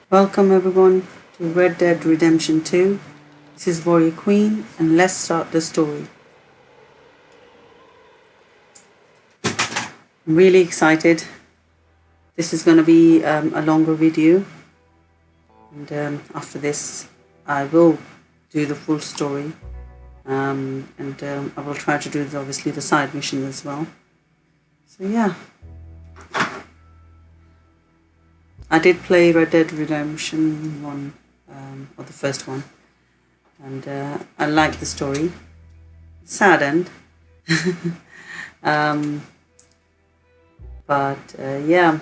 Welcome everyone to Red Dead Redemption 2. This is Warrior Queen and let's start the story. I'm really excited. This is going to be a longer video and after this I will do the full story and I will try to do obviously the side missions as well. So yeah. I did play Red Dead Redemption 1, or the first one, and I like the story. Sad end. But yeah,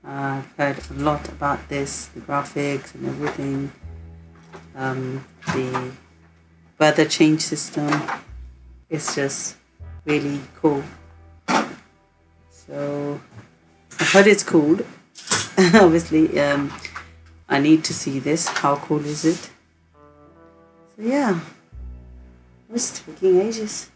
I've heard a lot about this, the graphics and everything, the weather change system. It's just really cool. So I've heard it's cool. Obviously, I need to see this. How cool is it? So yeah, it's taking ages.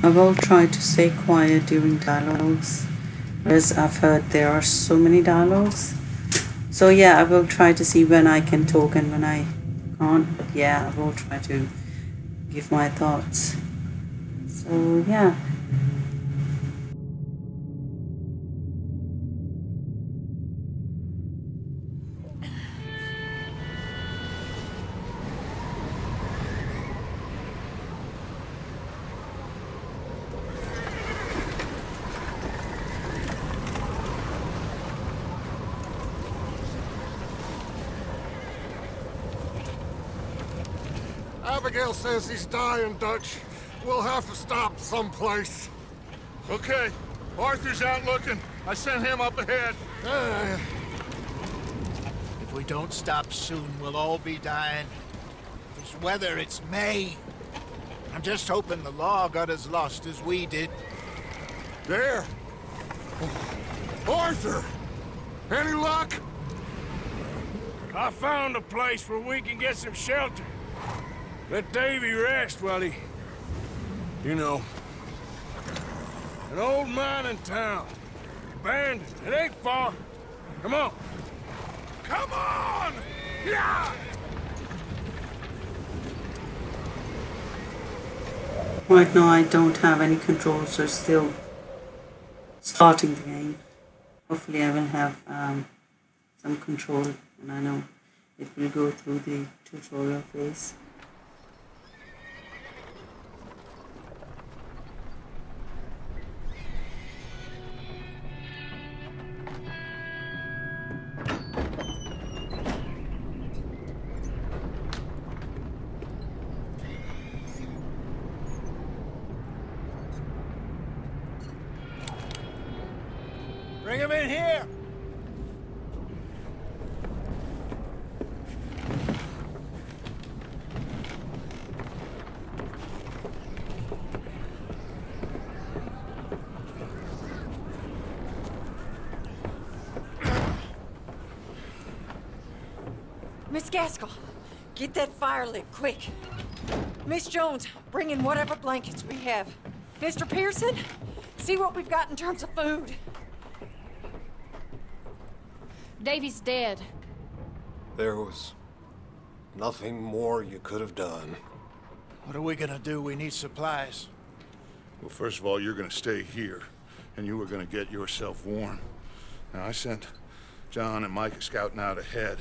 I will try to stay quiet during dialogues, whereas I've heard there are so many dialogues. So yeah, I will try to see when I can talk and when I can't. But yeah, I will try to give my thoughts. So yeah. Abigail says he's dying, Dutch. We'll have to stop someplace. Okay. Arthur's out looking. I sent him up ahead. If we don't stop soon, we'll all be dying. This weather, it's May. I'm just hoping the law got as lost as we did. There. Arthur! Any luck? I found a place where we can get some shelter. Let Davy rest while he... You know. An old mining town. Abandoned. It ain't far. Come on. Come on! Yeah! Right now I don't have any controls, so still starting the game. Hopefully I will have some control and I know it will go through the tutorial phase. Bring him in here! Miss Gaskell, get that fire lit, quick. Miss Jones, bring in whatever blankets we have. Mr. Pearson, see what we've got in terms of food. Davy's dead. There was nothing more you could have done. What are we gonna do? We need supplies. Well, first of all, you're gonna stay here, and you are gonna get yourself warm. Now, I sent John and Micah scouting out ahead.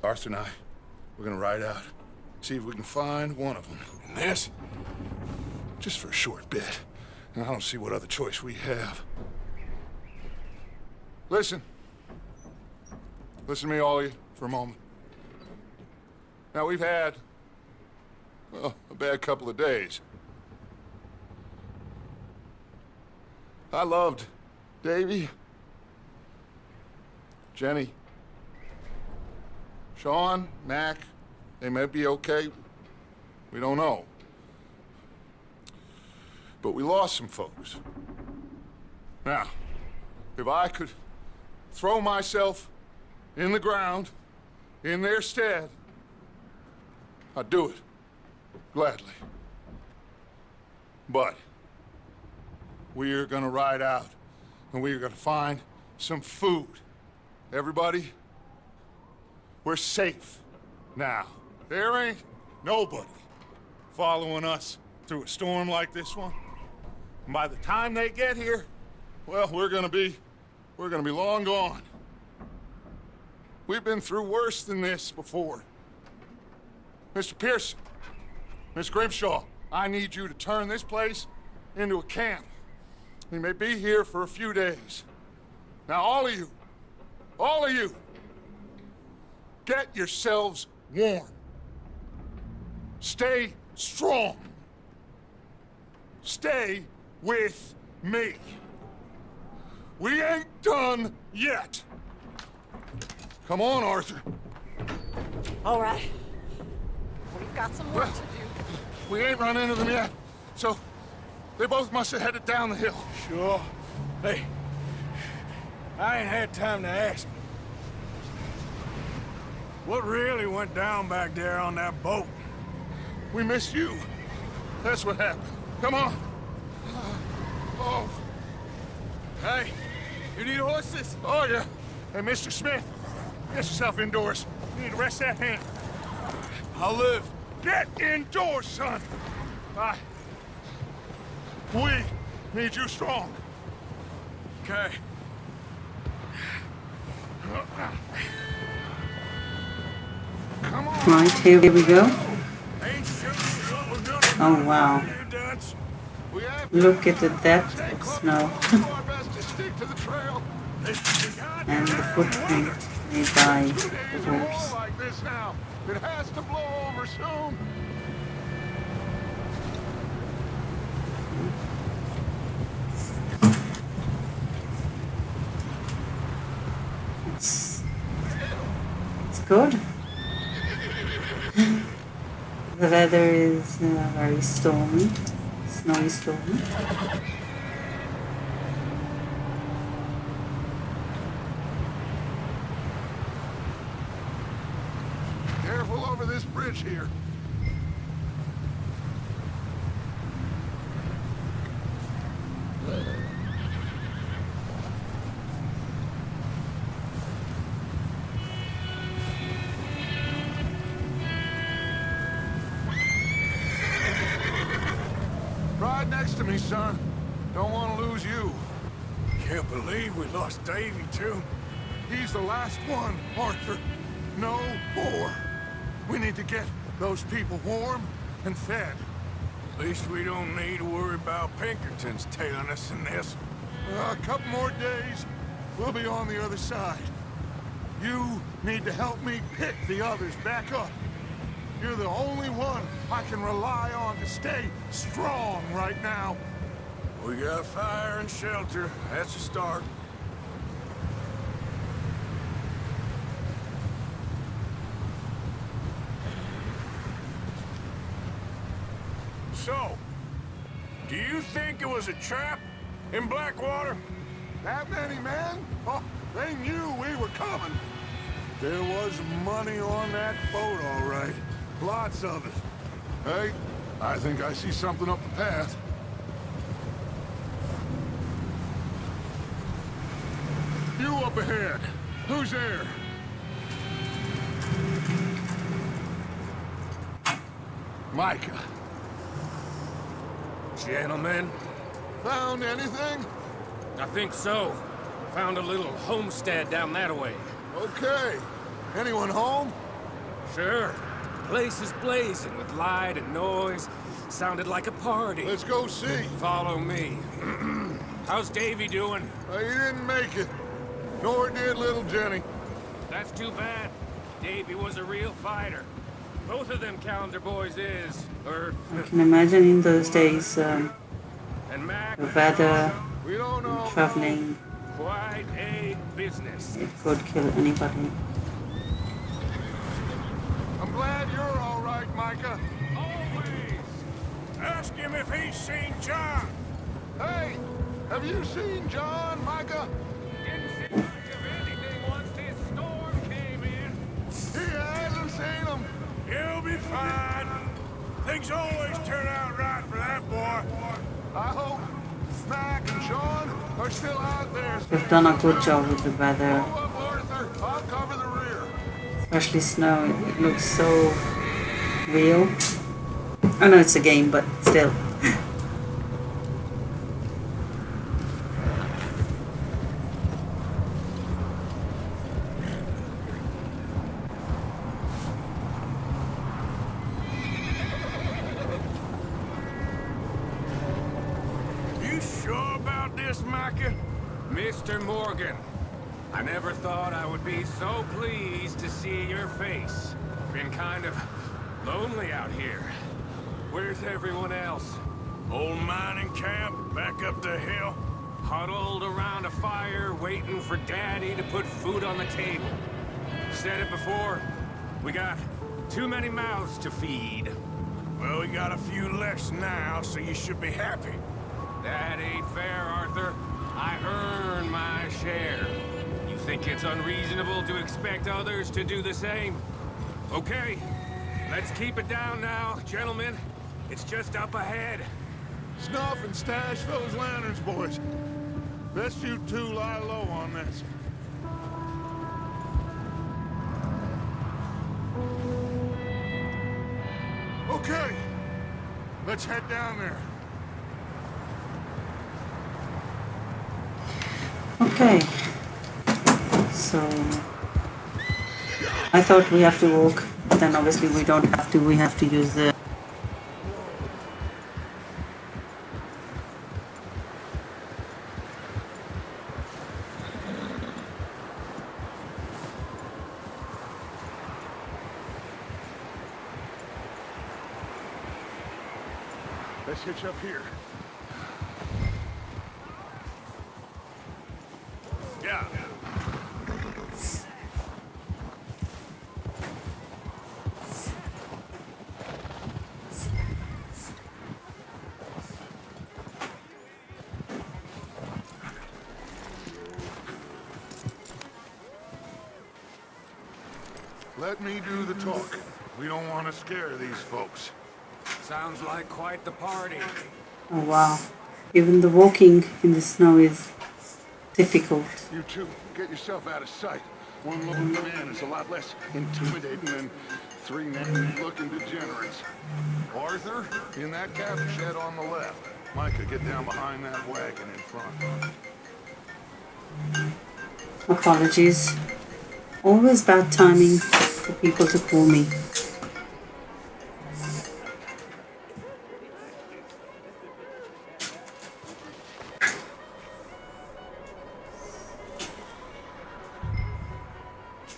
Arthur and I, we're gonna ride out, see if we can find one of them. And this? Just for a short bit. And I don't see what other choice we have. Listen. Listen to me, all of you, for a moment. Now, we've had, well, a bad couple of days. I loved Davy, Jenny, Sean, Mac. They may be okay. We don't know. But we lost some folks. Now, if I could throw myself in the ground in their stead, I'd do it, gladly. But we are gonna ride out, and we are gonna find some food. Everybody, we're safe now. There ain't nobody following us through a storm like this one. And by the time they get here, well, we're gonna be long gone. We've been through worse than this before. Mr. Pearson, Miss Grimshaw, I need you to turn this place into a camp. We may be here for a few days. Now, all of you, get yourselves warm. Stay strong. Stay with me. We ain't done yet. Come on, Arthur. All right. We've got some work to do. We ain't run into them yet, so they both must have headed down the hill. Sure. Hey, I ain't had time to ask. What really went down back there on that boat? We missed you. That's what happened. Come on. Oh. Hey, you need horses? Oh, yeah. Hey, Mr. Smith, get yourself indoors. You need to rest that hand. I'll live. Get indoors, son. We need you strong. Okay. Come on. Right, here we go. Ain't sure what we're gonna do. Oh, wow. You Dutch. We have Look at the depth of snow do our best to stick to the trail. and the footprint made by the Days are more horse. like this now. It has to blow over soon. It's good. The weather is very stormy, snowy stormy. Careful over this bridge here. Ride next to me, son. Don't want to lose you. Can't believe we lost Davy, too. He's the last one, Arthur. No more. We need to get those people warm and fed. At least we don't need to worry about Pinkertons tailing us in this. A couple more days, we'll be on the other side. You need to help me pick the others back up. You're the only one I can rely on to stay strong right now. We got fire and shelter. That's a start. So, do you think it was a trap in Blackwater? That many men? Oh, they knew we were coming. There was money on that boat, all right. Lots of it. Hey, I think I see something up the path. You up ahead. Who's there? Micah. Gentlemen, Found anything? I think so. Found a little homestead down that way. Okay. Anyone home? Sure. Place is blazing with light and noise. Sounded like a party. Let's go see. Follow me. How's Davy doing? He didn't make it. Nor did little Jenny. That's too bad. Davy was a real fighter. Both of them Calendar boys is. I can imagine in those days, And Mac, the weather, We don't know. traveling, quite a business. it could kill anybody. I'm glad you're all right, Micah. Always! Ask him if he's seen John. Hey, have you seen John, Micah? Didn't see much of anything once this storm came in. He hasn't seen him. He'll be fine. Things always turn out right for that boy. I hope Mac and Sean are still out there. They've done a good job with the weather, Go up, Arthur. I'll cover the rear. especially snow. It looks so real. I know it's a game, but still. You sure about this, Micah? Mr. Morgan, I never thought I would be so pleased to see your face. Been kind of lonely out here. Where's everyone else? Old mining camp, back up the hill. Huddled around a fire, waiting for Daddy to put food on the table. Said it before, we got too many mouths to feed. Well, we got a few less now, so you should be happy. That ain't fair, Arthur. I earn my share. You think it's unreasonable to expect others to do the same? Okay, let's keep it down now, gentlemen. It's just up ahead. Snuff and stash those lanterns, boys. Best you two lie low on this. Okay, let's head down there. Okay. So I thought we have to walk, but then obviously we don't have to. We have to use the Let's hitch up here. Yeah. Let me do the talk. We don't want to scare these folks. Sounds like quite the party. oh wow. Even the walking in the snow is difficult. You two, get yourself out of sight. One lone man is a lot less intimidating than three naked-looking degenerates. Arthur, in that cabin shed on the left. Micah, get down behind that wagon in front. Apologies. Always bad timing for people to call me.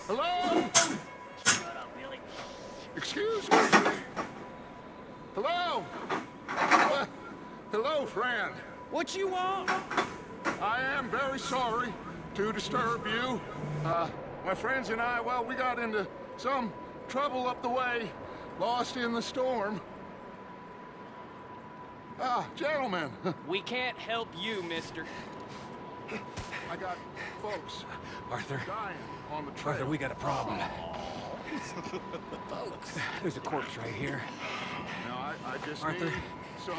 Hello? Excuse me? Hello? Hello, friend. What you want? I am very sorry to disturb you. My friends and I, well, we got into some trouble up the way, lost in the storm. Gentlemen, We can't help you, mister. I got folks Arthur, dying on the trail. Arthur, we got a problem. Folks, there's a corpse right here. Now, I just Arthur, need some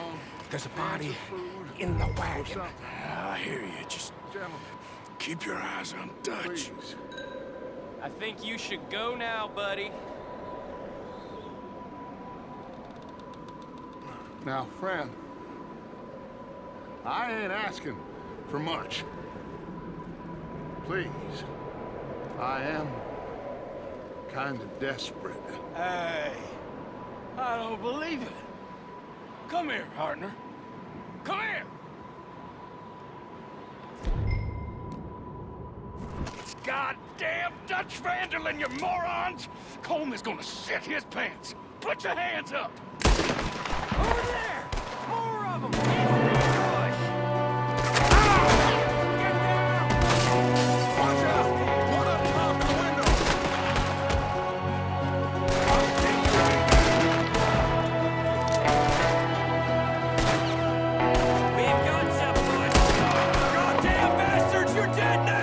There's a cans body of food in the or wagon. something. I hear you. Just Gentlemen, keep your eyes on Dutch. please. I think you should go now, buddy. Now, friend, I ain't asking for much. Please. I am kind of desperate. Hey, I don't believe it. Come here, partner. Come here! Goddamn Dutch Vanderlyn, you morons! Coleman's gonna shit his pants. Put your hands up! Over there! More of them! Into the ambush! Ah! Get down! Watch out! One up top in the window! I'll take you right. We've got some push! Goddamn bastards, you're dead now!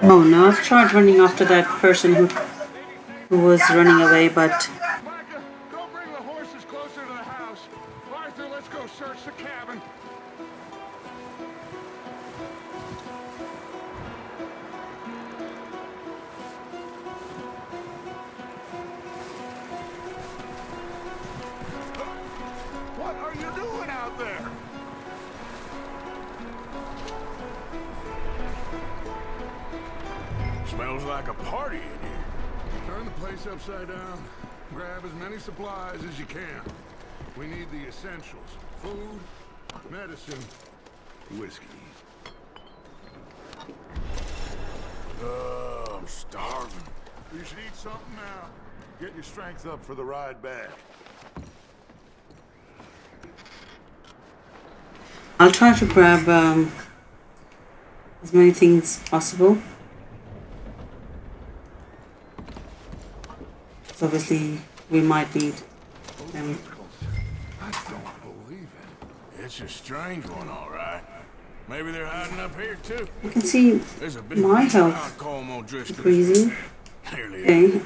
Oh no, I've tried running after that person who was running away, but Micah, go bring the horses closer to the house. Arthur, let's go search the cabin. What are you doing out there? Smells like a party in here. Turn the place upside down. Grab as many supplies as you can. We need the essentials. Food, medicine, whiskey. I'm starving. You should eat something now. Get your strength up for the ride back. I'll try to grab as many things as possible. So obviously we might need them. I don't believe it. It's a strange one, all right. Maybe they're hiding up here, too. You can see There's a bit my of health Colm O'Driscoll. increasing. Clearly. Okay,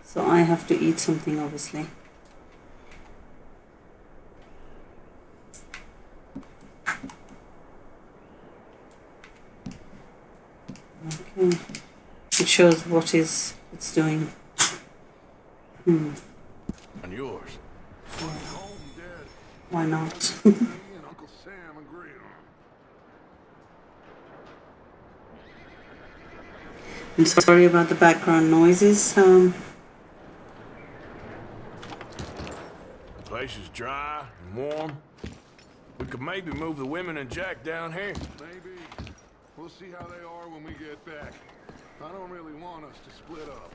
so I have to eat something obviously. Okay. It shows what it's doing. And yours. Home dead. Why not? Me and Uncle Sam agree on. I'm sorry about the background noises. The place is dry and warm. We could maybe move the women and Jack down here. Maybe. We'll see how they are when we get back. I don't really want us to split up.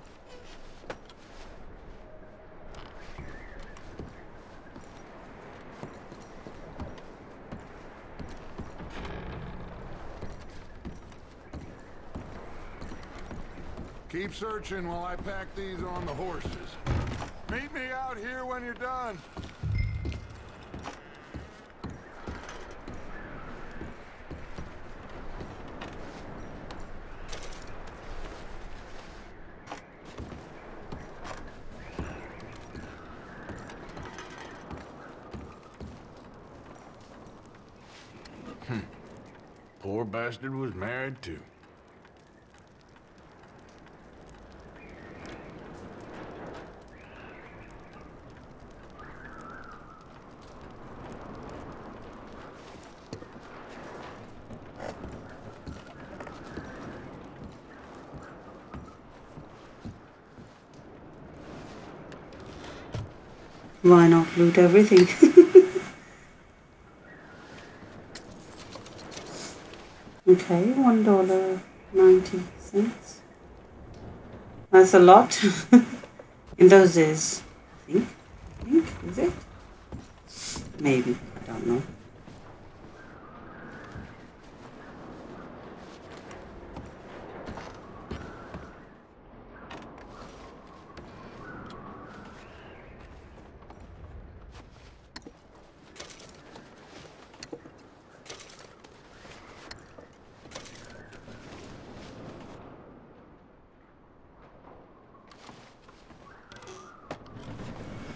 Keep searching while I pack these on the horses. Meet me out here when you're done. Poor bastard was married, too. Why not loot everything? Okay, $1.90. That's a lot. In those days, I think, is it? Maybe, I don't know.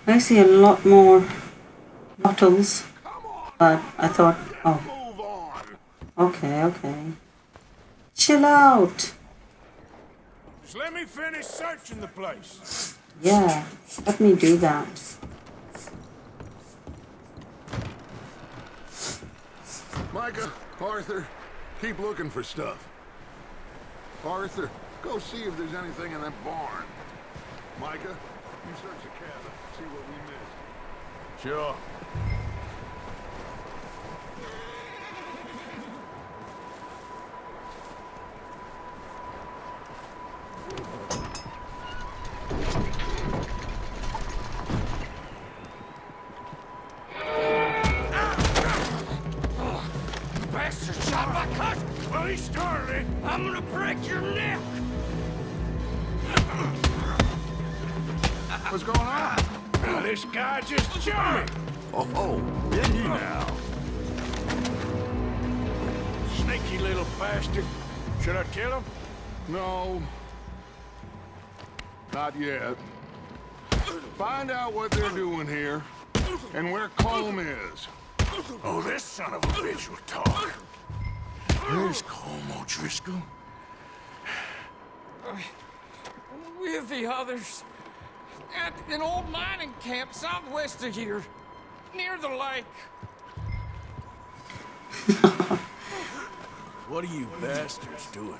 I see a lot more bottles, but I thought, oh, Move on. okay, okay. Chill out. Just let me finish searching the place. Yeah, let me do that. Micah, Arthur, keep looking for stuff. Arthur, go see if there's anything in that barn. Micah, you search the cabin, see what we missed. Sure. Bastard shot my cousin! Well, he started it. I'm gonna break your neck! What's going on? Now, this guy just jumped me! Oh, did he now? Sneaky little bastard. Should I kill him? No. Not yet. Find out what they're doing here, and where Colm is. Oh, this son of a bitch will talk. Where's Colm O'Driscoll? With the others. At an old mining camp southwest of here. Near the lake. What are you bastards doing?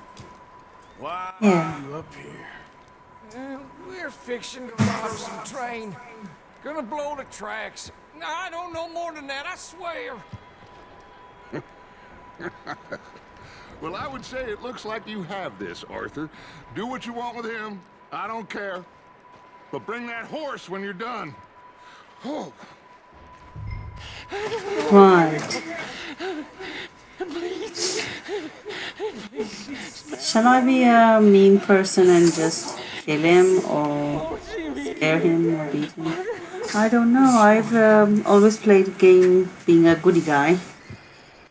Why Yeah. are you up here? We're fixing to rob some train. Gonna blow the tracks. I don't know more than that, I swear. Well, I would say it looks like you have this, Arthur. Do what you want with him. I don't care. But bring that horse when you're done. Oh. Right. Shall I be a mean person and just kill him or scare him or beat him? I don't know. I've always played the game being a goody guy.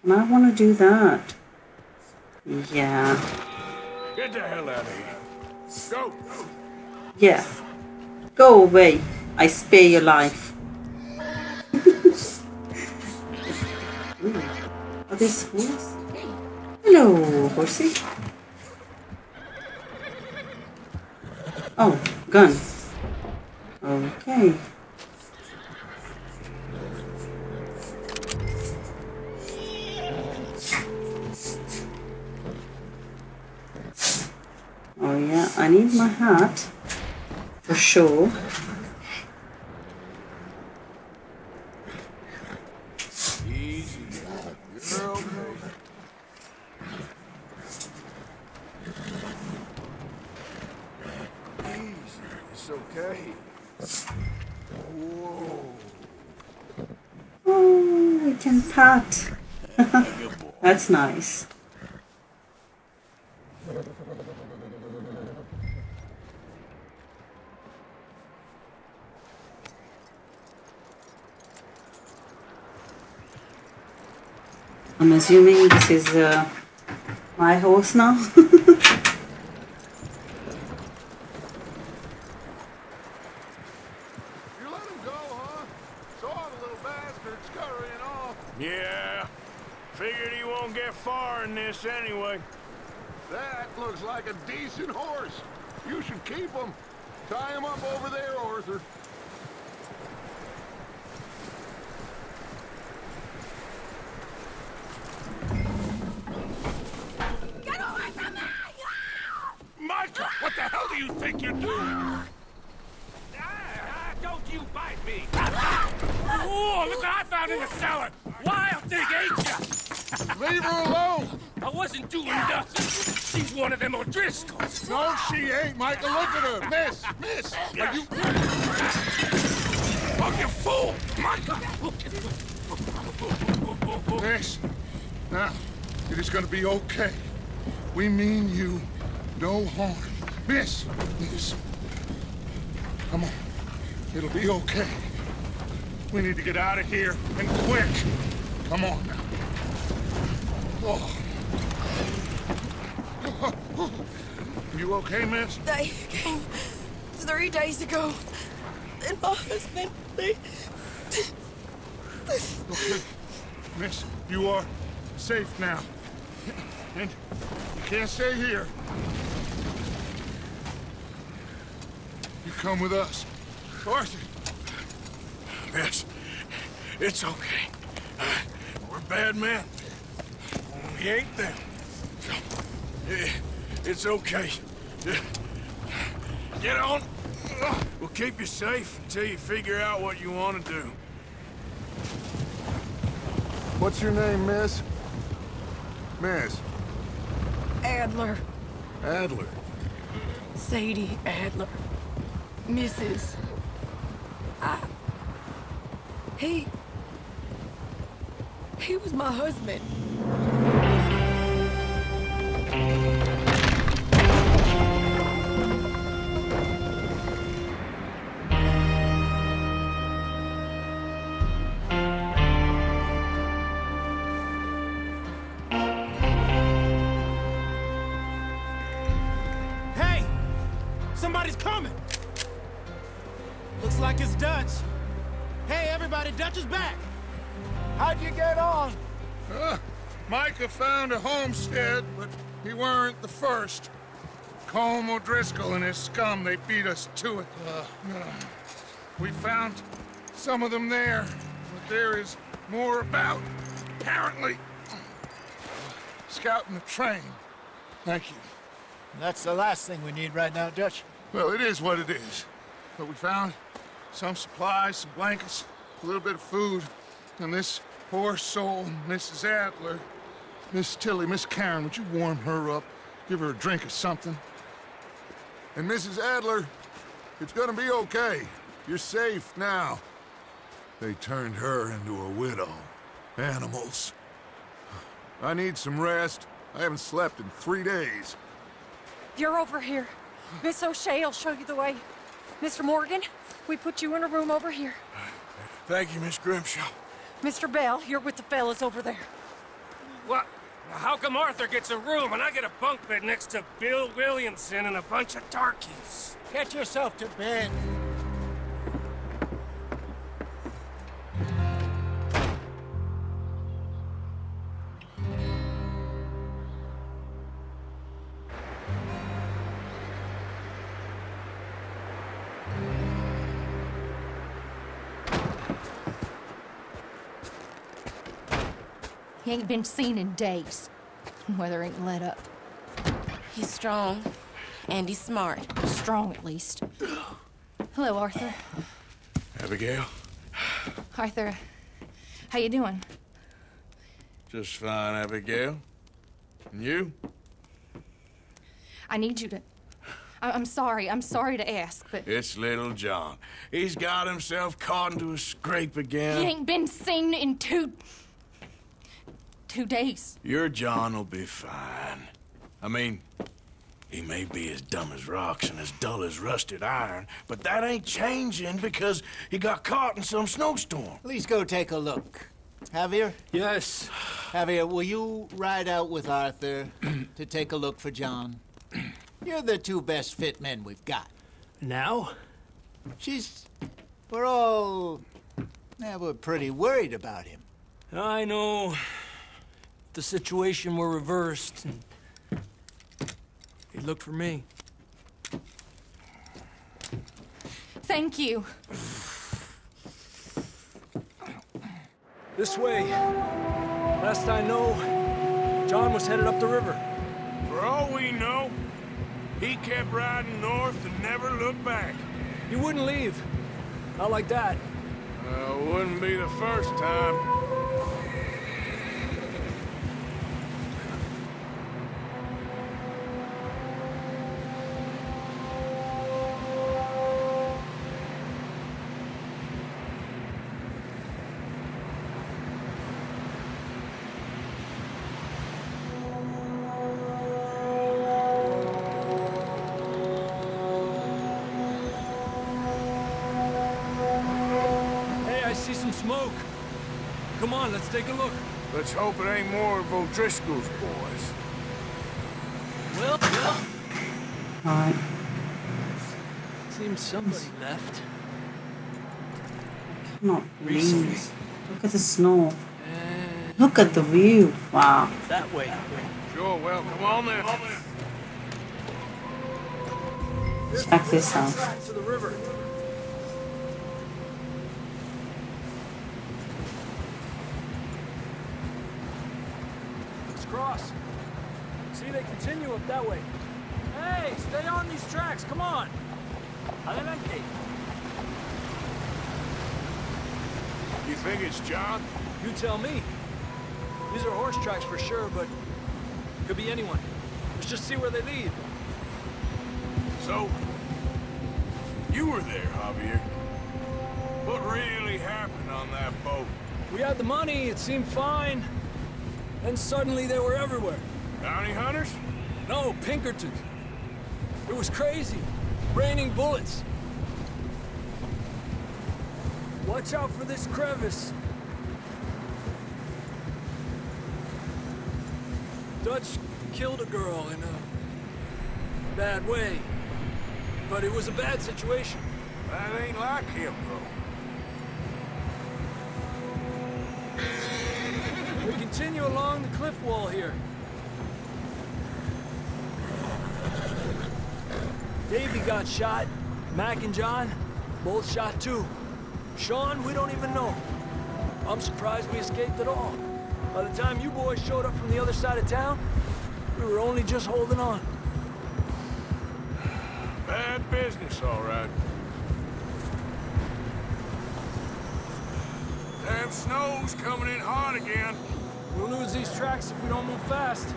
And I want to do that. Yeah. Get the hell out of here. Go! Yeah. Go away. I spare your life. Ooh. Are these horse? Hello, horsey. Oh, gun. Okay. Oh yeah, I need my hat. For sure. Easy. You're okay. Easy. It's okay. Whoa. Oh, we can pat. That's nice. I'm assuming this is my horse now. You let him go, huh? Saw the little bastard scurrying off. Yeah. Figured he won't get far in this anyway. That looks like a decent horse. You should keep him. Tie him up over there, Arthur. Micah, what the hell do you think you're doing? Don't you bite me! Oh, look what I found in the cellar! Wild thing, ain't ya? Leave her alone! I wasn't doing nothing. She's one of them O'Driscolls. No, she ain't, Micah. Look at her. Miss, are you... Oh, you fool! Micah! Miss, now, it is gonna be okay. We mean you no harm. Miss, come on. It'll be okay. We need to get out of here, and quick. Come on now. Oh. You okay, miss? They came 3 days ago. And my husband Okay, miss, you are safe now. And you can't stay here. You come with us. Arthur! Miss, it's okay. We're bad men. We ain't them. It's okay. Get on. We'll keep you safe until you figure out what you want to do. What's your name, miss? Miss. Adler. Adler. Sadie Adler. Mrs. He was my husband. Hey! Somebody's coming! Looks like it's Dutch. Hey, everybody, Dutch is back! How'd you get on? Micah found a homestead, but he weren't the first. Colm O'Driscoll and his scum, they beat us to it. We found some of them there, but there is more about, apparently. Scouting the train. Thank you. That's the last thing we need right now, Dutch. Well, it is what it is. But we found some supplies, some blankets, a little bit of food, and this poor soul, Mrs. Adler, Miss Tilly, Miss Karen, would you warm her up? Give her a drink or something? And Mrs. Adler, it's gonna be okay. You're safe now. They turned her into a widow. Animals. I need some rest. I haven't slept in 3 days. You're over here. Miss O'Shea will show you the way. Mr. Morgan, we put you in a room over here. Thank you, Miss Grimshaw. Mr. Bell, you're with the fellas over there. What? How come Arthur gets a room and I get a bunk bed next to Bill Williamson and a bunch of darkies? Get yourself to bed. He ain't been seen in days. Weather ain't let up. He's strong, and he's smart. Strong, at least. Hello, Arthur. Abigail? Arthur, how you doing? Just fine, Abigail. And you? I need you to... I'm sorry to ask, but... It's little John. He's got himself caught into a scrape again. He ain't been seen in 2 days. Your John will be fine. I mean, he may be as dumb as rocks and as dull as rusted iron, but that ain't changing because he got caught in some snowstorm. Please go take a look. Javier? Yes. Javier, will you ride out with Arthur to take a look for John? You're the 2 best fit men we've got. Now? We're pretty worried about him. I know. The situation were reversed, and he looked for me. Thank you. This way. Last I know, John was headed up the river. For all we know, he kept riding north and never looked back. He wouldn't leave. Not like that. Wouldn't be the first time. See some smoke. Come on, let's take a look. Let's hope it ain't more of O'Driscoll's boys. Well, Alright. seems somebody left. Not leaves. Look at the snow. Look at the view. Wow. That way. Sure, well, come on then. Check this out. To the river. Let's cross. See, they continue up that way. Hey, stay on these tracks. Come on. Adelante. You think it's John? You tell me. These are horse tracks for sure, but could be anyone. Let's just see where they lead. So, you were there, Javier. What really happened on that boat? We had the money, it seemed fine. Then suddenly they were everywhere. Bounty hunters? No, Pinkertons. It was crazy. Raining bullets. Watch out for this crevice. Dutch killed a girl in a bad way. But it was a bad situation. That ain't like him, though. We continue along the cliff wall here. Davey got shot. Mac and John, both shot too. Sean, we don't even know. I'm surprised we escaped at all. By the time you boys showed up from the other side of town, we were only just holding on. Bad business, all right. Damn snow's coming in hard again. We'll lose these tracks if we don't move fast.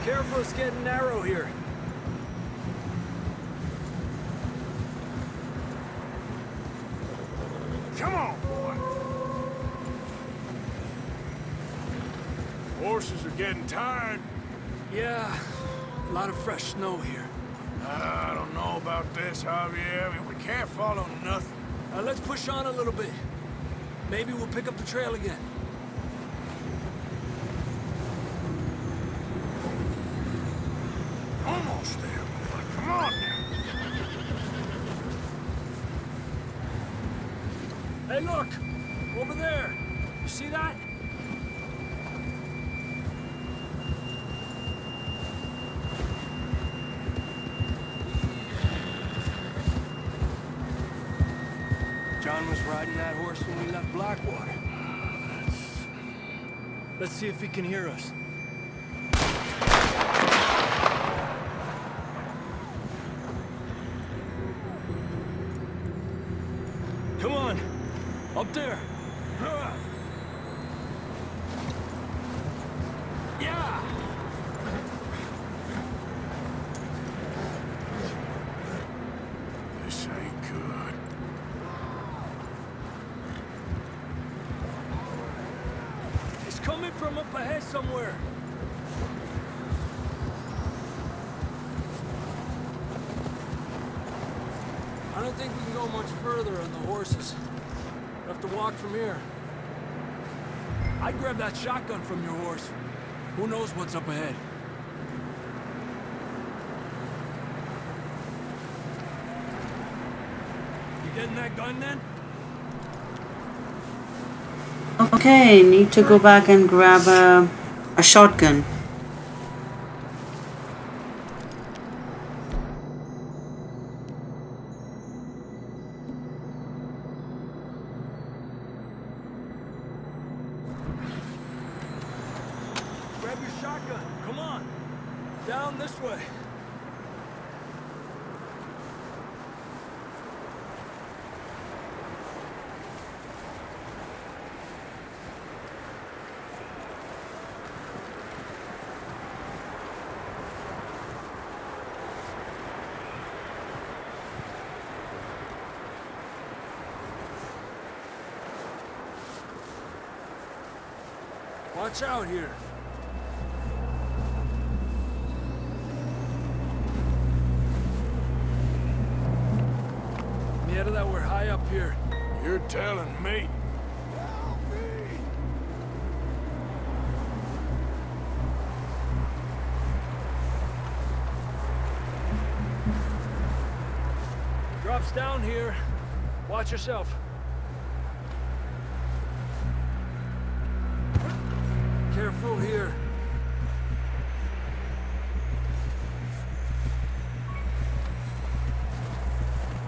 Careful, it's getting narrow here. Come on, boy. Horses are getting tired. Yeah, a lot of fresh snow here. I don't know about this, Javier. I mean, we can't follow nothing. Let's push on a little bit. Maybe we'll pick up the trail again. Almost there, boy. Come on now. Hey, look! Over there! You see that? John was riding that horse when we left Blackwater. Let's see if he can hear us. Come on! Up there! Yeah! This ain't good. It's coming from up ahead somewhere. I don't think we can go much further on the horses. We'll have to walk from here. I'd grab that shotgun from your horse. Who knows what's up ahead? You getting that gun then? Okay, need to go back and grab a shotgun. Grab your shotgun. Come on. Down this way. Watch out here. Mierda, that we're high up here. You're telling me. Drops down here. Watch yourself. Careful here.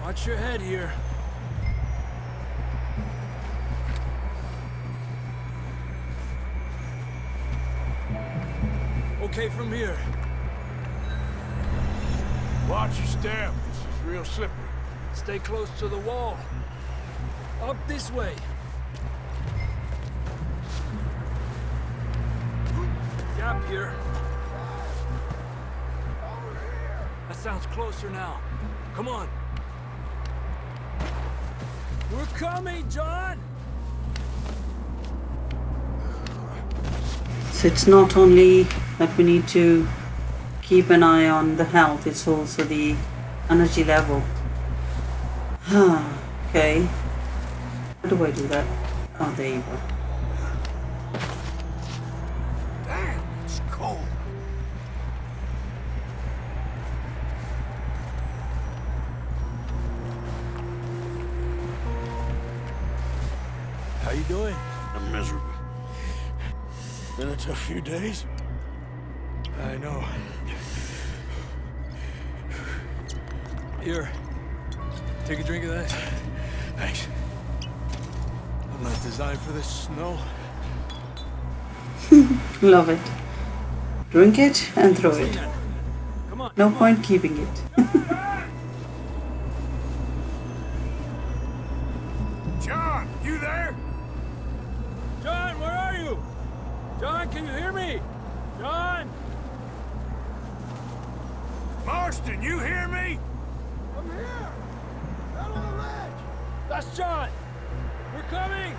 Watch your head here. Okay from here. Watch your step. This is real slippery. Stay close to the wall. Up this way. Gap here. That sounds closer now. Come on. We're coming, John! So it's not only that we need to keep an eye on the health, it's also the energy level. Okay. How do I do that? Oh, there you go. Damn, it's cold. How you doing? I'm miserable. Been a tough few days. I know. Here. Take a drink of that. Thanks. I'm not designed for this snow. Love it. Drink it and throw it. Come on. No point keeping it. John, you there? John, where are you? John, can you hear me? John! Marston, you hear me? I'm here! Out on the ledge! That's John! We're coming!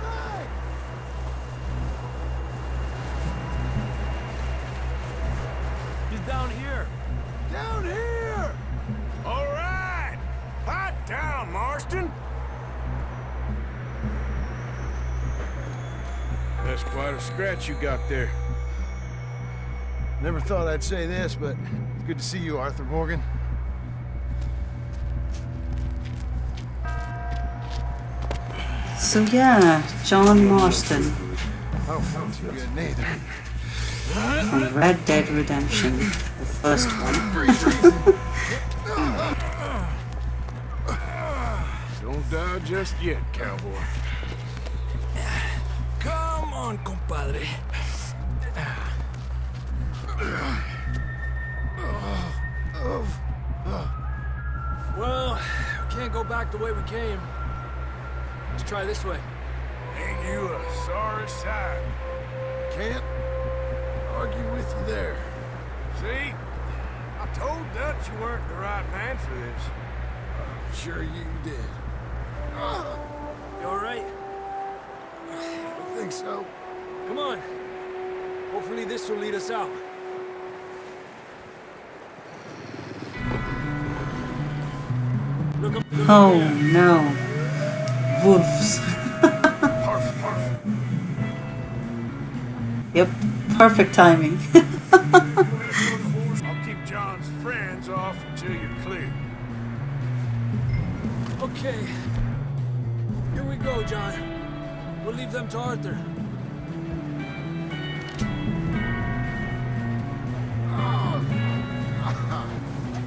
Hey! He's down here! Down here! All right! Pipe down, Marston! That's quite a scratch you got there. Never thought I'd say this, but it's good to see you, Arthur Morgan. So yeah, John Marston I don't feel too good neither. from Red Dead Redemption, the first one. Don't die just yet, cowboy. Come on, compadre. Well, we can't go back the way we came. Let's try this way. Ain't you a sorry sight? Can't argue with you there. See? I told Dutch you weren't the right man for this. I'm sure you did. You all right? I think so. Come on. Hopefully this will lead us out. Look up. Oh no. Wolves. Yep, perfect timing. I'll keep John's friends off until you're clear. Okay. Here we go, John. We'll leave them to Arthur.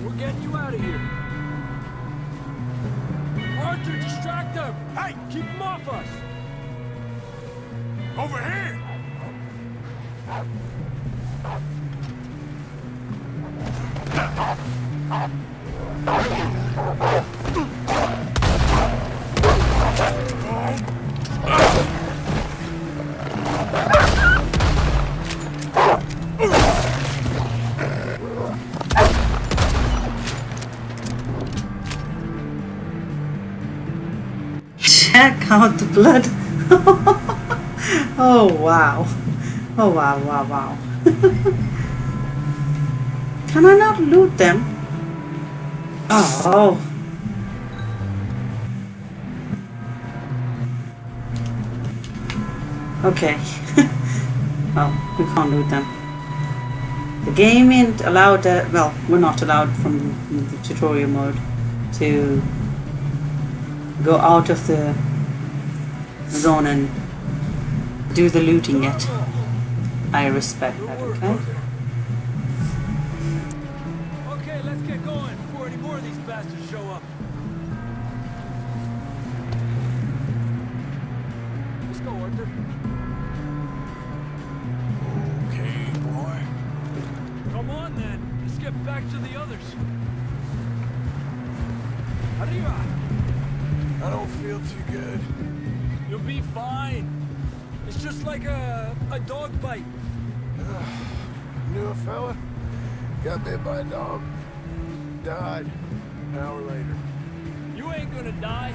We're getting you out of here. Arthur, distract them! Hey, keep them off us! Over here! Check out the blood. Oh wow. Oh wow, wow, wow. Can I not loot them? Oh. Okay. Well, we can't loot them. The game ain't allowed, well, we're not allowed from the tutorial mode to go out of the zone and do the looting yet. I respect that, okay? Okay, let's get going before any more of these bastards show up. Let's go, Arthur. Okay, boy. Come on, then. Let's get back to the others. Arriba! I don't feel too good. You'll be fine. It's just like a dog bite. Knew a fella? Got bit by a dog. Died. An hour later. You ain't gonna die.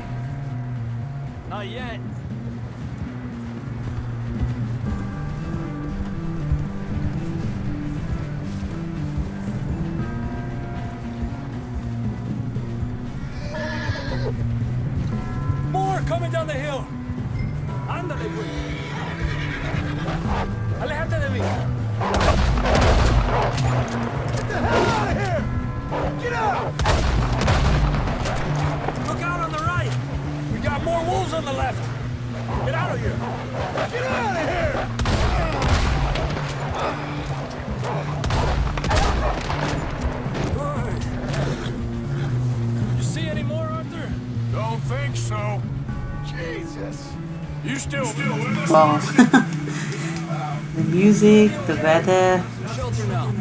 Not yet. More coming down the hill. Ándale, güey. Aléjate de mí. Get the hell out of here! Get out! Look out on the right. We got more wolves on the left. Get out of here. Get out of here! You see any more, Arthur? Don't think so. Jesus. You still with us? Wow. The music, the weather, Shelter now.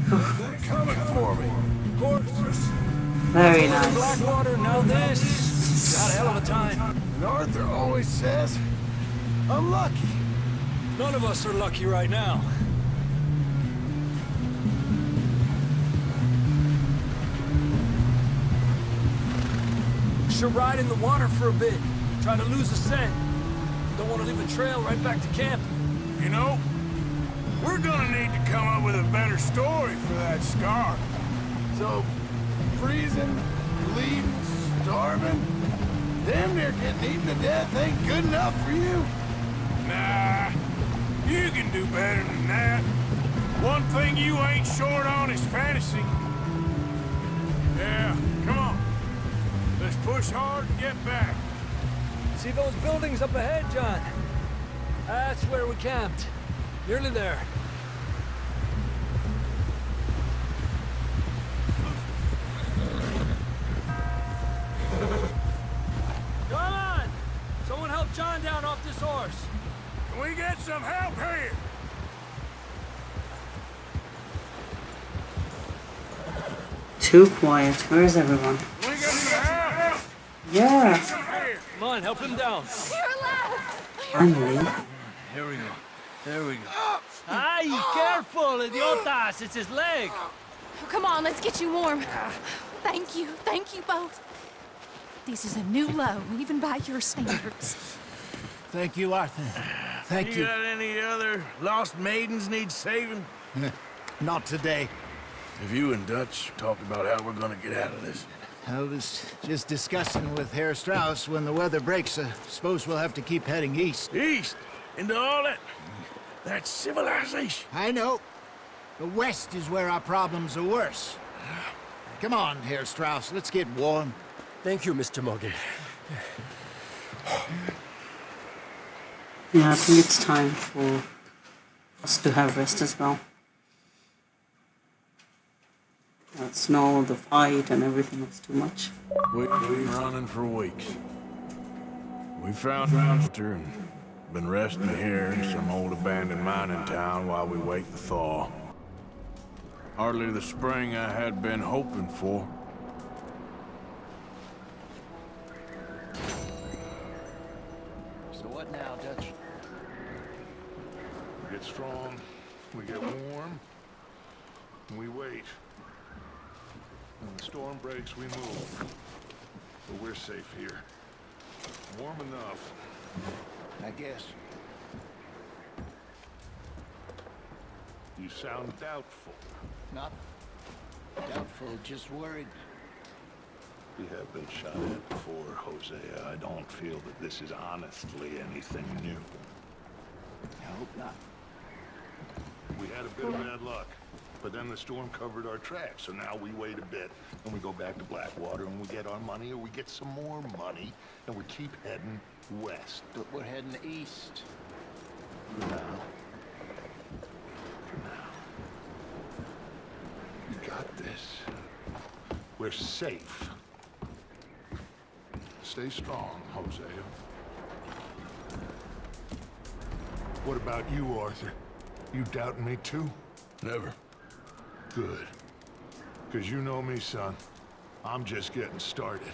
They're coming for me. Of course. very nice. Blackwater, now this. Got a hell of a time. And Arthur always says, I'm lucky. None of us are lucky right now. Should ride in the water for a bit. Trying to lose the scent. Don't want to leave a trail right back to camp. You know, we're gonna need to come up with a better story for that scar. So, freezing, bleeding, starving, damn near getting eaten to death ain't good enough for you? Nah, you can do better than that. One thing you ain't short on is fantasy. Yeah, come on. Let's push hard and get back. See those buildings up ahead, John? That's where we camped. Nearly there. Come on! Someone help John down off this horse. Can we get some help here? Too quiet. Where is everyone? Can we get some help? Yeah. Some here. Come on, help him down. Finally. Here we go. There we go. Ay, careful, idiotas! It's his leg. Oh, come on, let's get you warm. Thank you both. This is a new low, even by your standards. Thank you, Arthur. Thank you. Got any other lost maidens need saving? Not today. Have you and Dutch talked about how we're gonna get out of this? I was just discussing with Herr Strauss when the weather breaks. Suppose we'll have to keep heading east. East? Into all that civilization? I know. The west is where our problems are worse. Come on, Herr Strauss. Let's get warm. Thank you, Mr. Morgan. Yeah, I think it's time for us to have rest as well. That snow, the fight, and everything was too much. We've been running for weeks. We found Monster and been resting here in some old abandoned mining town while we wait the thaw. Hardly the spring I had been hoping for. So what now, Dutch? We get strong, we get warm, and we wait. When the storm breaks, we move. But we're safe here. Warm enough. I guess. You sound doubtful. Not doubtful, just worried. We have been shot at before, Hosea. I don't feel that this is honestly anything new. I hope not. We had a bit of bad luck, but then the storm covered our tracks, so now we wait a bit, and we go back to Blackwater, and we get our money, or we get some more money, and we keep heading west. But we're heading east. For now. For now. You got this. We're safe. Stay strong, Hosea. What about you, Arthur? You doubting me too? Never. Good. Because you know me, son. I'm just getting started.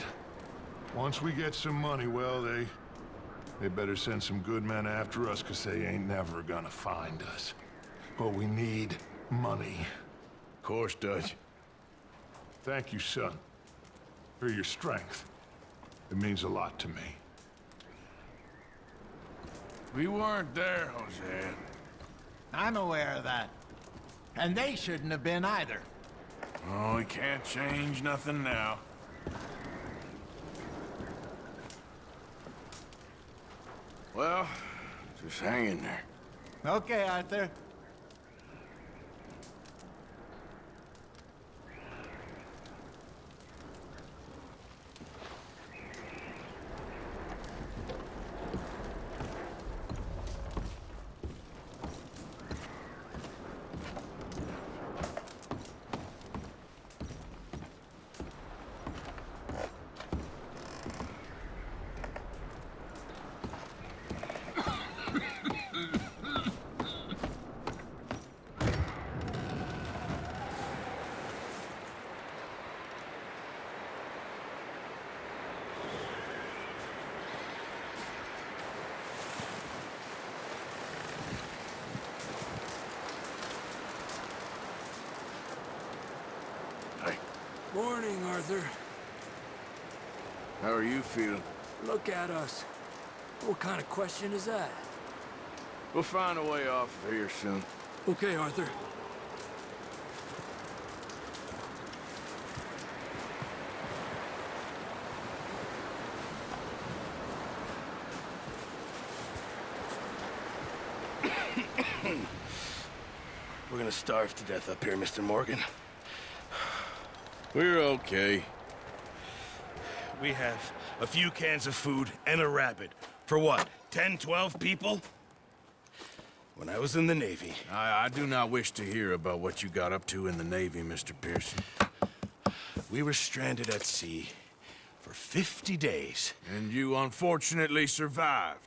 Once we get some money, well, they better send some good men after us, because they ain't never gonna find us. But we need money. Of course, Dutch. Thank you, son, for your strength. It means a lot to me. We weren't there, Hosea. I'm aware of that. And they shouldn't have been either. Oh, we can't change nothing now. Well, just hang in there. Okay, Arthur. Morning, Arthur. How are you feeling? Look at us. What kind of question is that? We'll find a way off of here soon. Okay, Arthur. We're gonna starve to death up here, Mr. Morgan. We're okay. We have a few cans of food and a rabbit. For what, 10, 12 people? When I was in the Navy... I do not wish to hear about what you got up to in the Navy, Mr. Pearson. We were stranded at sea for 50 days. And you unfortunately survived.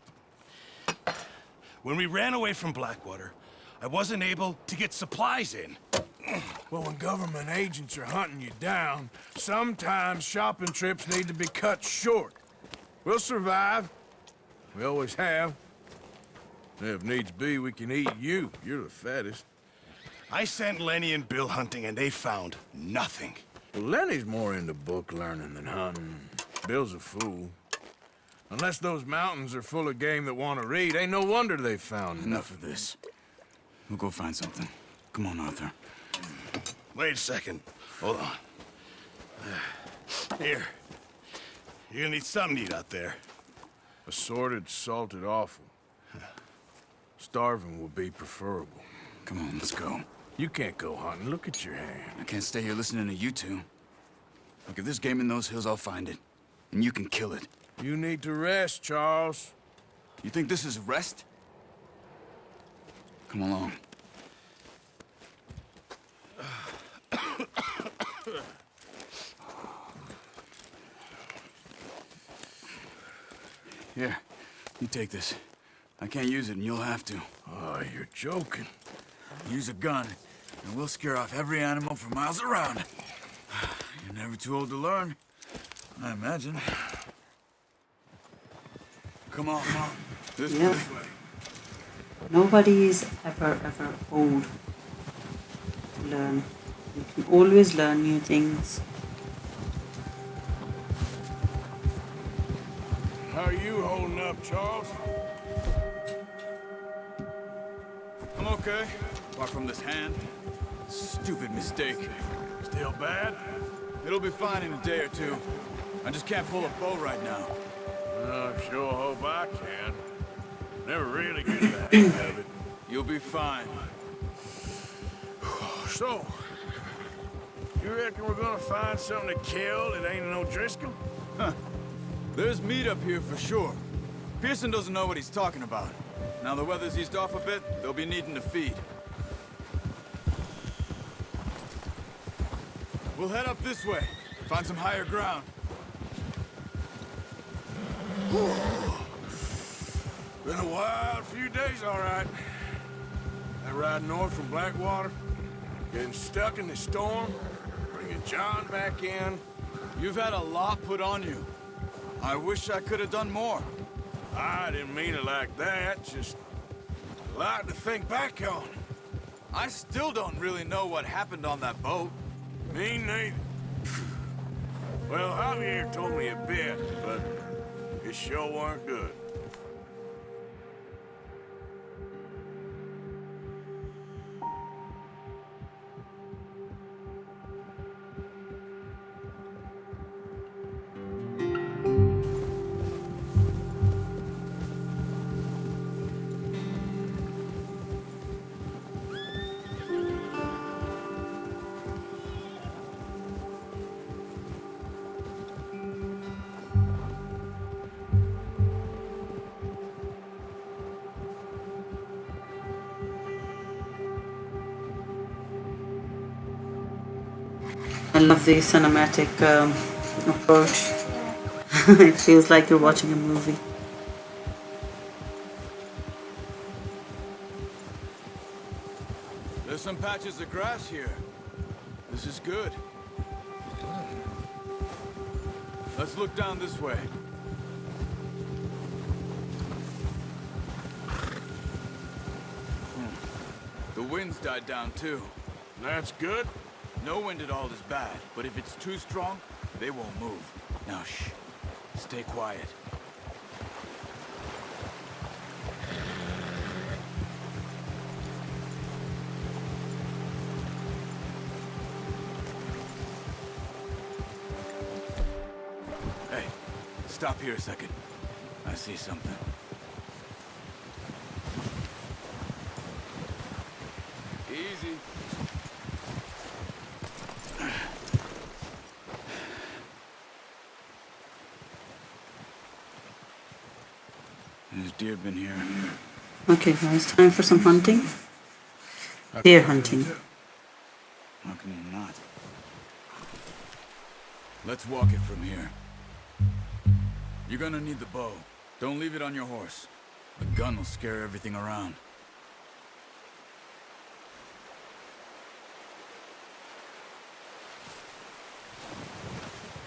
When we ran away from Blackwater, I wasn't able to get supplies in. Well, when government agents are hunting you down, sometimes shopping trips need to be cut short. We'll survive. We always have. If needs be, we can eat you. You're the fattest. I sent Lenny and Bill hunting, and they found nothing. Well, Lenny's more into book learning than hunting. Bill's a fool. Unless those mountains are full of game that want to read, ain't no wonder they found Enough of this. We'll go find something. Come on, Arthur. Wait a second. Hold on. Here. You're gonna need something to eat out there. Assorted, salted offal. Starving will be preferable. Come on, let's go. You can't go hunting. Look at your hand. I can't stay here listening to you two. Look, if there's game in those hills, I'll find it. And you can kill it. You need to rest, Charles. You think this is rest? Come along. Here, you take this. I can't use it, and you'll have to. Oh, you're joking. Use a gun, and we'll scare off every animal for miles around. You're never too old to learn, I imagine. Come on, come on. This Yep. way. Nobody is ever old to learn. You can always learn new things. How are you holding up, Charles? I'm okay. Apart from this hand, stupid mistake. Still bad? It'll be fine in a day or two. I just can't pull a bow right now. I sure hope I can. Never really get the hang of it. You'll be fine. So, you reckon we're gonna find something to kill that ain't no Driscoll? Huh. There's meat up here for sure. Pearson doesn't know what he's talking about. Now the weather's eased off a bit, they'll be needing to feed. We'll head up this way. Find some higher ground. Been a wild few days, all right. That ride north from Blackwater, getting stuck in the storm, bringing John back in. You've had a lot put on you. I wish I could have done more. I didn't mean it like that, just a lot to think back on. I still don't really know what happened on that boat. Me neither. Well, Javier told me a bit, but it sure weren't good. I love the cinematic approach. It feels like you're watching a movie. There's some patches of grass here. This is good. Let's look down this way. The wind's died down too. That's good. No wind at all is bad, but if it's too strong, they won't move. Now shh. Stay quiet. Hey, stop here a second. I see something. Easy. There's deer been here. Okay guys, time for some hunting. Deer hunting. How can you not? Let's walk it from here. You're gonna need the bow. Don't leave it on your horse. The gun will scare everything around.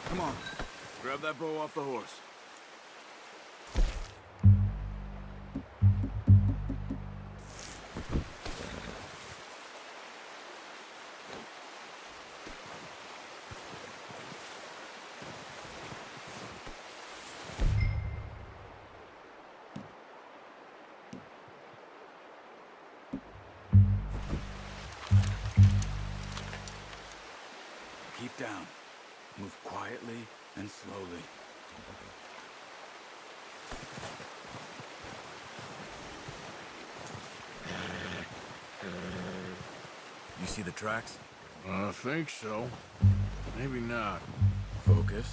Come on. Grab that bow off the horse. Keep down. Move quietly and slowly. You see the tracks? I think so. Maybe not. Focus.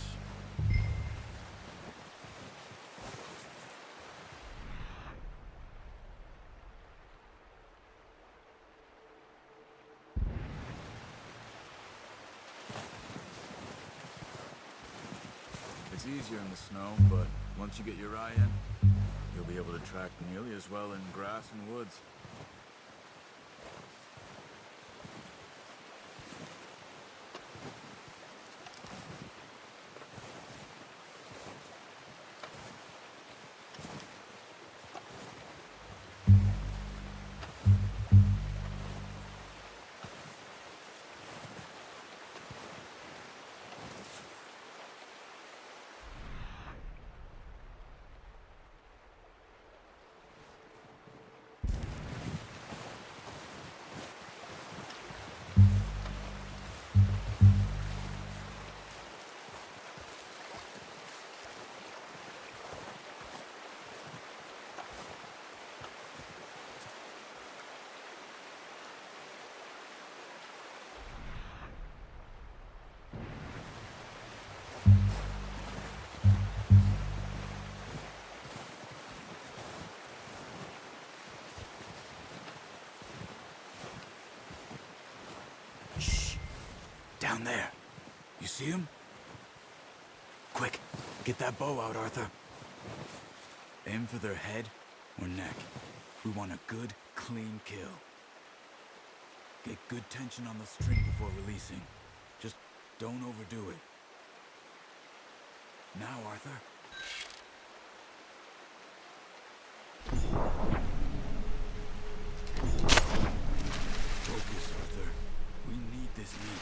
It's easier in the snow, but once you get your eye in, you'll be able to track nearly as well in grass and woods. Down there. You see him? Quick, get that bow out, Arthur. Aim for their head or neck. We want a good, clean kill. Get good tension on the string before releasing. Just don't overdo it. Now, Arthur. Focus, Arthur. We need this meat.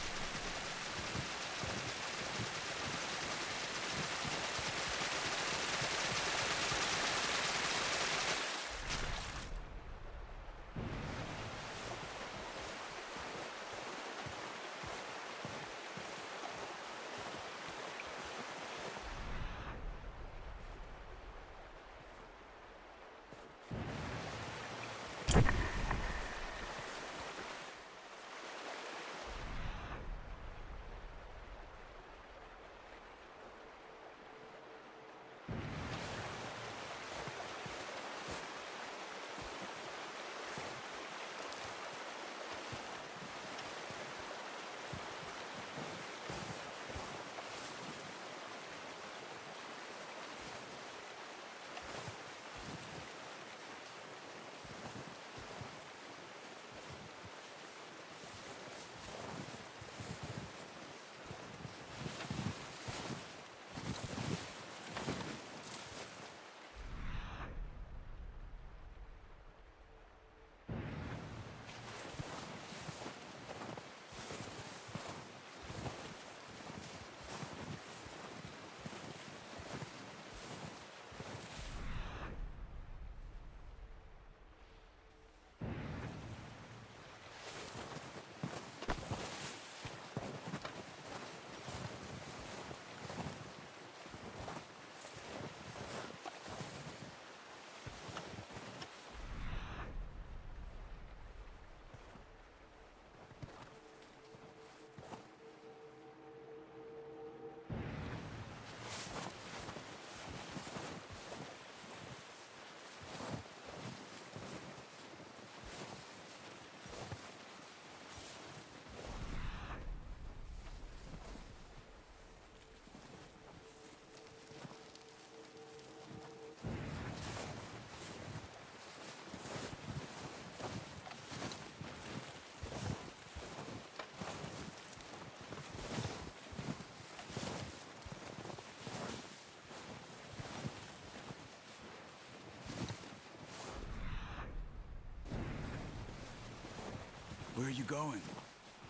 Where are you going?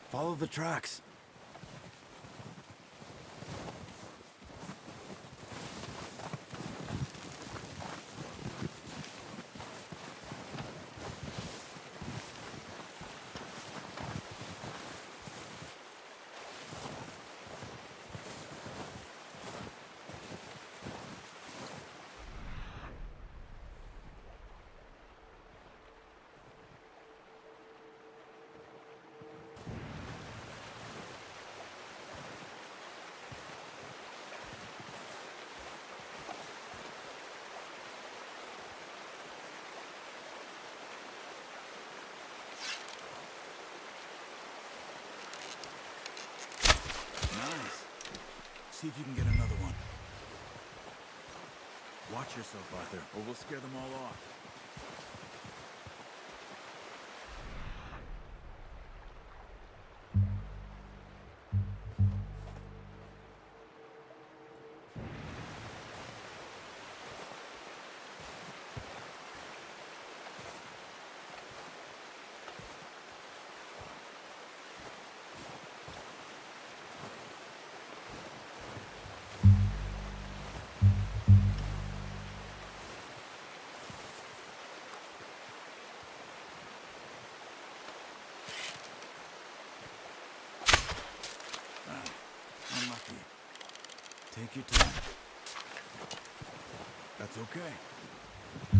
Follow the tracks. Nice. See if you can get another one. Watch yourself, Arthur, or we'll scare them all off. Unlucky. Take your time. That's okay.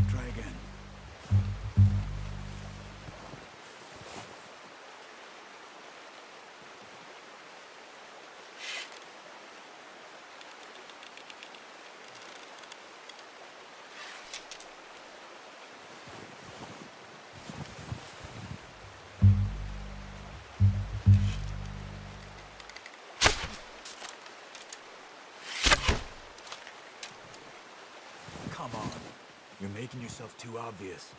Try again. You're making yourself too obvious.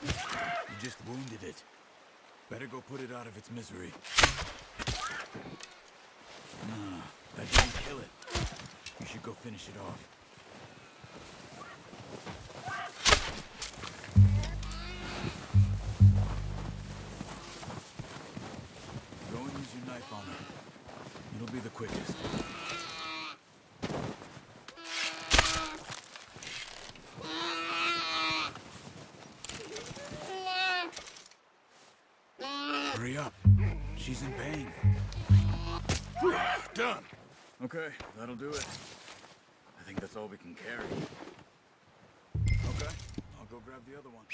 You just wounded it. Better go put it out of its misery. Nah, that didn't kill it. You should go finish it off. Go and use your knife on her. It'll be the quickest. Hurry up. She's in pain. Done. Okay, that'll do it. I think that's all we can carry. Okay, I'll go grab the other one.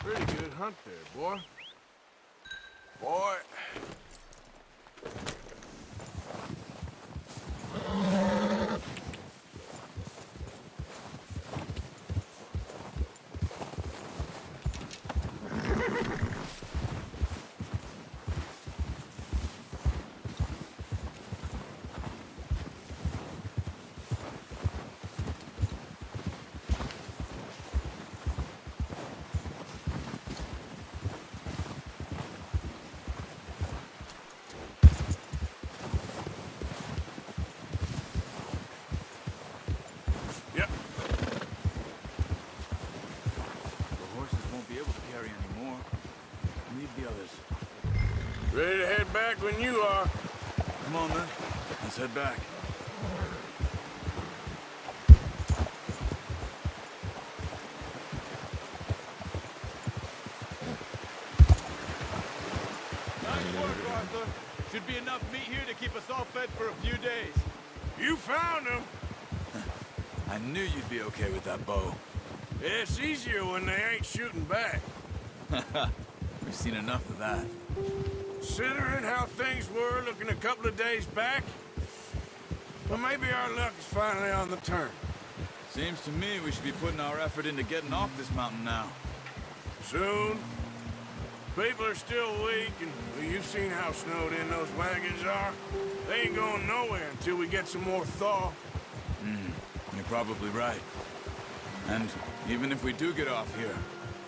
Pretty good hunt there, boy. Boy. Ready to head back when you are. Come on, then. Let's head back. Nice work, Arthur. Should be enough meat here to keep us all fed for a few days. You found him. I knew you'd be okay with that bow. It's easier when they ain't shooting back. We've seen enough of that. Considering how things were looking a couple of days back, well, maybe our luck is finally on the turn. Seems to me we should be putting our effort into getting off this mountain now. Soon. People are still weak, and well, you've seen how snowed in those wagons are. They ain't going nowhere until we get some more thaw. You're probably right. And even if we do get off here,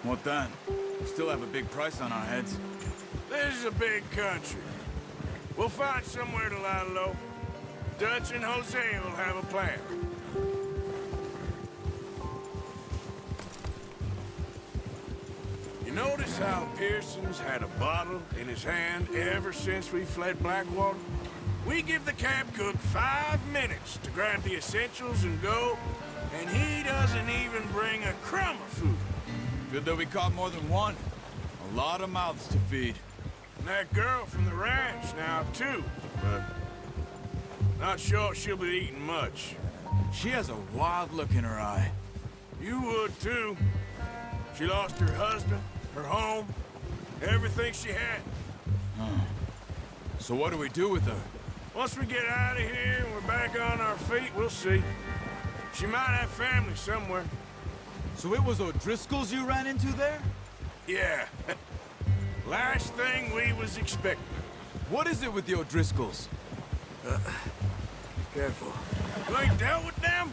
what then? We still have a big price on our heads. This is a big country. We'll find somewhere to lie low. Dutch and Hosea will have a plan. You notice how Pearson's had a bottle in his hand ever since we fled Blackwater? We give the camp cook 5 minutes to grab the essentials and go, and he doesn't even bring a crumb of food. Good that we caught more than one. A lot of mouths to feed. And that girl from the ranch now, too, but not sure she'll be eating much. She has a wild look in her eye. You would, too. She lost her husband, her home, everything she had. So what do we do with her? Once we get out of here and we're back on our feet, we'll see. She might have family somewhere. So it was O'Driscoll's you ran into there? Yeah. Last thing we was expecting. What is it with the O'Driscolls? Careful. You ain't dealt with them?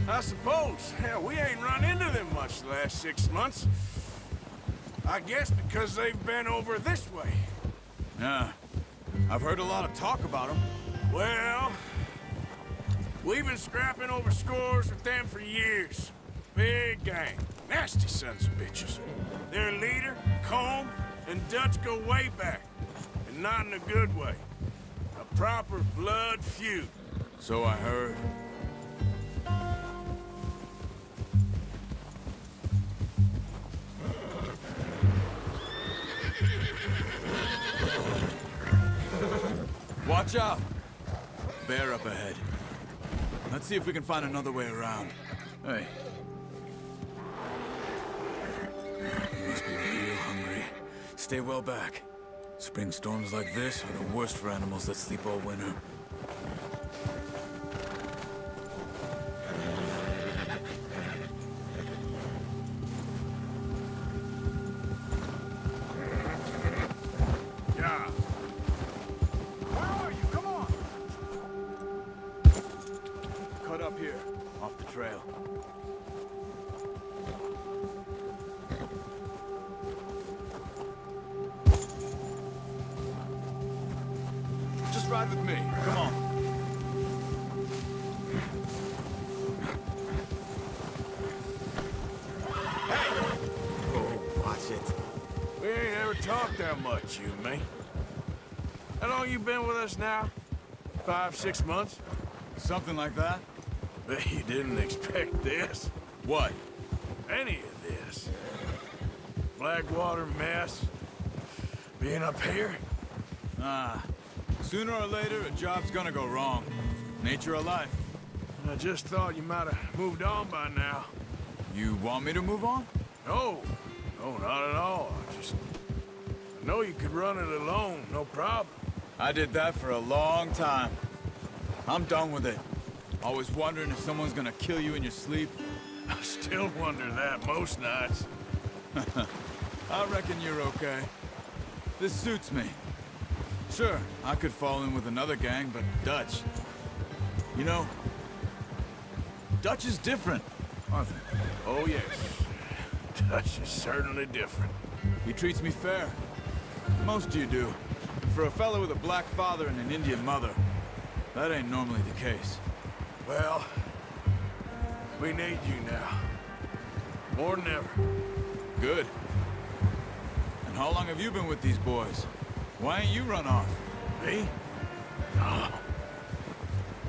I suppose. Hell, we ain't run into them much the last 6 months. I guess because they've been over this way. Yeah. I've heard a lot of talk about them. Well, we've been scrapping over scores with them for years. Big gang. Nasty sons of bitches. Their leader, Combe, and Dutch go way back. And not in a good way. A proper blood feud. So I heard. Watch out! Bear up ahead. Let's see if we can find another way around. Hey. You must be real hungry. Stay well back. Spring storms like this are the worst for animals that sleep all winter. Yeah. Where are you? Come on! Cut up here, off the trail. Just ride with me. Come on. Oh, watch it. We ain't ever talked that much, you and me. How long you been with us now? 5, 6 months? Something like that? Bet you didn't expect this. What? Any of this. Blackwater mess. Being up here? Sooner or later, a job's gonna go wrong. Nature of life. I just thought you might have moved on by now. You want me to move on? No. No, not at all. I know you could run it alone, no problem. I did that for a long time. I'm done with it. Always wondering if someone's gonna kill you in your sleep. I still wonder that most nights. I reckon you're okay. This suits me. Sure, I could fall in with another gang, but Dutch... You know, Dutch is different, Arthur. Oh, yes. Dutch is certainly different. He treats me fair. Most of you do. For a fellow with a black father and an Indian mother, that ain't normally the case. Well, we need you now. More than ever. Good. And how long have you been with these boys? Why ain't you run off? Me? Oh,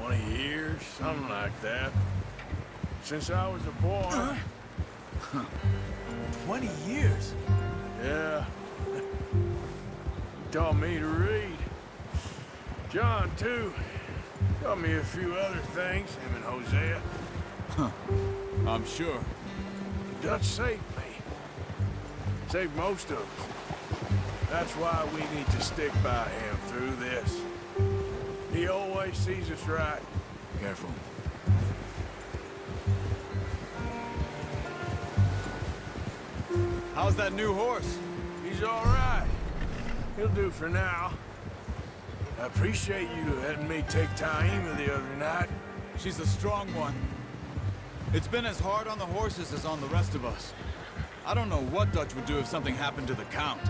20 years, something like that. Since I was a boy. 20 years? Yeah. He taught me to read. John, too. Taught me a few other things, him and Hosea. I'm sure. Dutch saved me. Saved most of us. That's why we need to stick by him through this. He always sees us right. Careful. How's that new horse? He's all right. He'll do for now. I appreciate you letting me take Taima the other night. She's a strong one. It's been as hard on the horses as on the rest of us. I don't know what Dutch would do if something happened to the Count.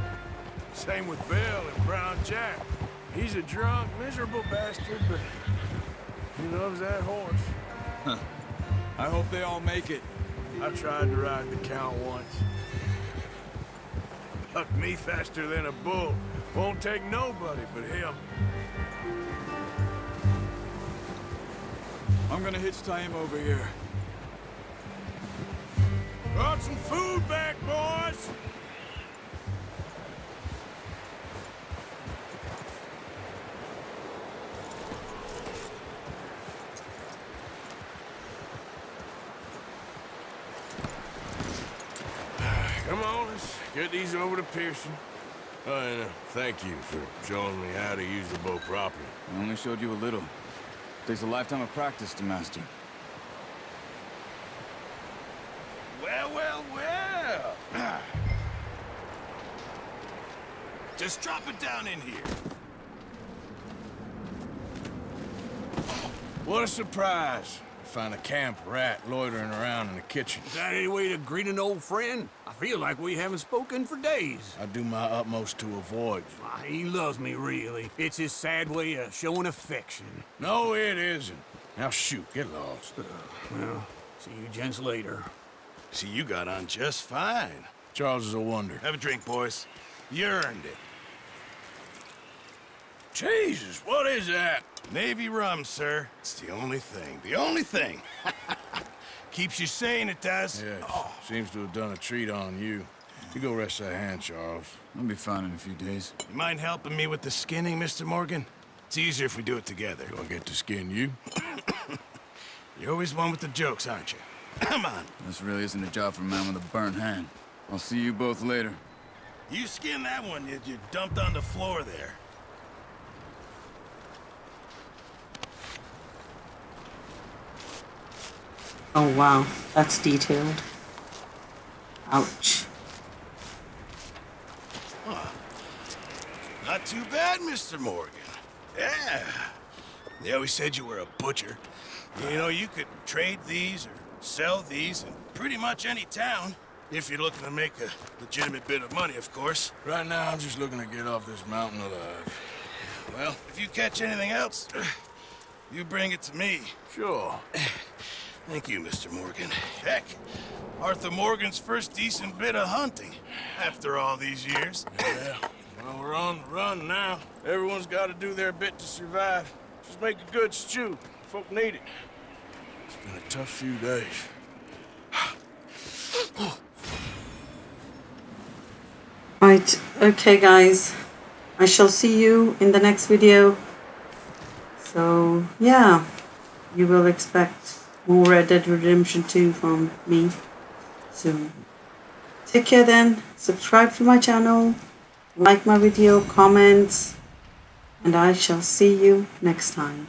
Same with Bill and Brown Jack. He's a drunk, miserable bastard, but he loves that horse. Huh. I hope they all make it. I tried to ride the Count once. Bucked me faster than a bull. Won't take nobody but him. I'm gonna hitch Taima over here. Brought some food back, boys! get these over to Pearson. Oh, and thank you for showing me how to use the bow properly. I only showed you a little. Takes a lifetime of practice to master. Well, well, well. Just drop it down in here. What a surprise. Find a camp rat loitering around in the kitchen. Is that any way to greet an old friend? I feel like we haven't spoken for days. I do my utmost to avoid you. Why, he loves me, really. It's his sad way of showing affection. No, it isn't. Now shoot, get lost. Well, see you gents later. See, you got on just fine. Charles is a wonder. Have a drink, boys. You earned it. Jesus, what is that? Navy rum, sir. It's the only thing. The only thing. Keeps you sane, it does. Yes, seems to have done a treat on you. You go rest that hand, Charles. I'll be fine in a few days. You mind helping me with the skinning, Mr. Morgan? It's easier if we do it together. Do I get to skin you? You're always one with the jokes, aren't you? Come on. This really isn't a job for a man with a burnt hand. I'll see you both later. You skin that one you dumped on the floor there. Oh wow, that's detailed. Ouch. Not too bad, Mr. Morgan. Yeah. They always said you were a butcher. You know, you could trade these or sell these in pretty much any town. If you're looking to make a legitimate bit of money, of course. Right now, I'm just looking to get off this mountain alive. Well, if you catch anything else, you bring it to me. Sure. Thank you, Mr. Morgan. Heck, Arthur Morgan's first decent bit of hunting after all these years. Yeah, well, we're on the run now. Everyone's got to do their bit to survive. Just make a good stew. Folk need it. It's been a tough few days. Right, okay guys. I shall see you in the next video. So, yeah. You will expect more Red Dead Redemption 2 from me soon. Take care then. Subscribe to my channel. Like my video, comments. And I shall see you next time.